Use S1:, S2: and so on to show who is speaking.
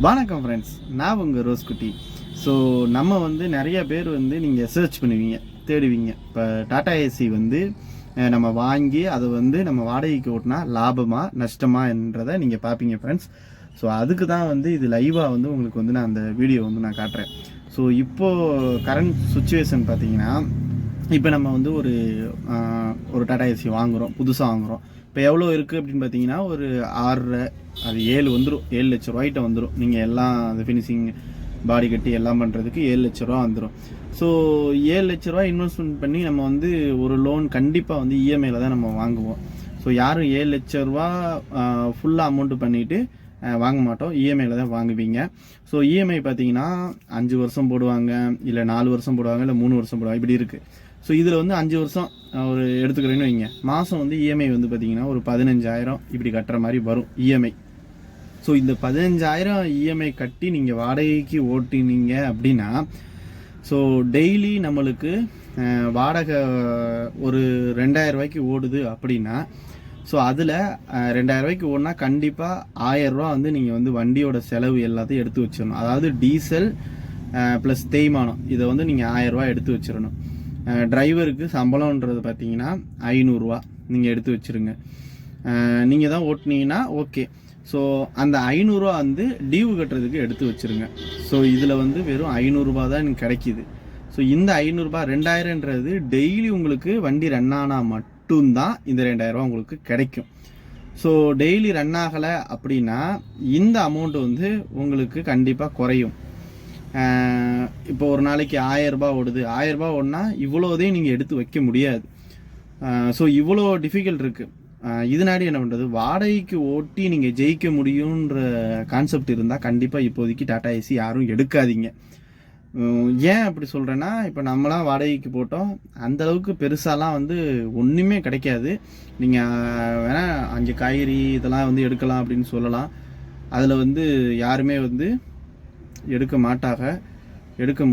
S1: வணக்கம் ஃப்ரெண்ட்ஸ், நான் உங்கள் ரோஸ் குட்டி. ஸோ நம்ம நிறைய பேர் நீங்கள் சர்ச் பண்ணுவீங்க, தேடுவீங்க. இப்போ டாடா ஏசி நம்ம வாங்கி அதை நம்ம வாடகைக்கு ஓட்டினா லாபமா நஷ்டமா என்றதை நீங்கள் பார்ப்பீங்க ஃப்ரெண்ட்ஸ். ஸோ அதுக்கு தான் இது லைவாக உங்களுக்கு நான் அந்த வீடியோ நான் காட்டுறேன். ஸோ இப்போது கரண்ட் சுச்சுவேஷன் பார்த்தீங்கன்னா, இப்போ நம்ம ஒரு டாடா ஏசி வாங்குகிறோம், புதுசாக வாங்குகிறோம். இப்போ எவ்வளோ இருக்குது அப்படின்னு பார்த்தீங்கன்னா, ஒரு 6.5 அது 7 வந்துடும், 7 லட்ச ரூபாய்கிட்ட வந்துடும். நீங்கள் எல்லாம் அந்த ஃபினிஷிங் பாடி கட்டி எல்லாம் பண்ணுறதுக்கு 7 லட்ச ரூபா வந்துடும். ஸோ 7 லட்ச ரூபா இன்வெஸ்ட்மெண்ட் பண்ணி நம்ம ஒரு லோன் கண்டிப்பாக இஎம்ஐயில் தான் நம்ம வாங்குவோம். ஸோ யாரும் 7 லட்ச ரூபா ஃபுல்லாக அமௌண்ட்டு பண்ணிவிட்டு வாங்க மாட்டோம், இஎம்ஐயில் தான் வாங்குவீங்க. ஸோ இஎம்ஐ பார்த்தீங்கன்னா 5 வருஷம் போடுவாங்க, இல்லை 4 வருஷம் போடுவாங்க, இல்லை 3 வருஷம் போடுவாங்க, இப்படி இருக்குது. ஸோ இதில் 5 வருஷம் ஒரு எடுத்துக்கிறேன்னு வைங்க. மாதம் இஎம்ஐ பார்த்தீங்கன்னா ஒரு 15,000 இப்படி கட்டுற மாதிரி வரும் இஎம்ஐ. ஸோ இந்த 15,000 இஎம்ஐ கட்டி நீங்கள் வாடகைக்கு ஓட்டினீங்க அப்படின்னா, ஸோ டெய்லி நம்மளுக்கு வாடகை ஒரு 2,000 ரூபாய்க்கு ஓடுது அப்படின்னா, ஸோ அதில் 2,000 ரூபாய்க்கு ஓடினா கண்டிப்பாக 1,000 ரூபா நீங்கள் வண்டியோட செலவு எல்லாத்தையும் எடுத்து வச்சிடணும். அதாவது டீசல் ப்ளஸ் தேய்மானம், இதை நீங்கள் 1,000 ரூபா எடுத்து வச்சிடணும். டிரைவருக்கு சம்பளம்ன்றது பார்த்தீங்கன்னா 500 ரூபா நீங்கள் எடுத்து வச்சுருங்க. நீங்கள் தான் ஓட்டினீங்கன்னா ஓகே. ஸோ அந்த 500 ரூபா டியூ கட்டுறதுக்கு எடுத்து வச்சுருங்க. ஸோ இதில் வெறும் 500 ரூபா தான் எனக்கு கிடைக்கிது. ஸோ இந்த 500 ரூபா 2,000ன்றது டெய்லி உங்களுக்கு வண்டி ரன் ஆனால் மட்டும்தான் இந்த 2,000 ரூபா உங்களுக்கு கிடைக்கும். ஸோ டெய்லி ரன் ஆகலை அப்படின்னா இந்த அமௌண்ட் உங்களுக்கு கண்டிப்பாக குறையும். இப்போ ஒரு நாளைக்கு 1,000 ரூபா ஓடுது, 1,000 ரூபா ஓடுனா இவ்வளோதையும் நீங்கள் எடுத்து வைக்க முடியாது. ஸோ இவ்வளோ டிஃபிகல்ட் இருக்குது. இதனாடி என்ன பண்ணுறது, வாடகைக்கு ஓட்டி நீங்கள் ஜெயிக்க முடியுன்ற கான்செப்ட் இருந்தால் கண்டிப்பாக இப்போதைக்கு டாடா ஏசி யாரும் எடுக்காதீங்க. ஏன் அப்படி சொல்கிறேன்னா, இப்போ நம்மளாம் வாடகைக்கு போட்டோம், அந்தளவுக்கு பெருசாலாம் ஒன்றுமே கிடைக்காது. நீங்கள் வேணால் 5 காய்கறி இதெல்லாம் எடுக்கலாம் அப்படின்னு சொல்லலாம். அதில் யாருமே எடுக்க மாட்டாங்க, எடுக்க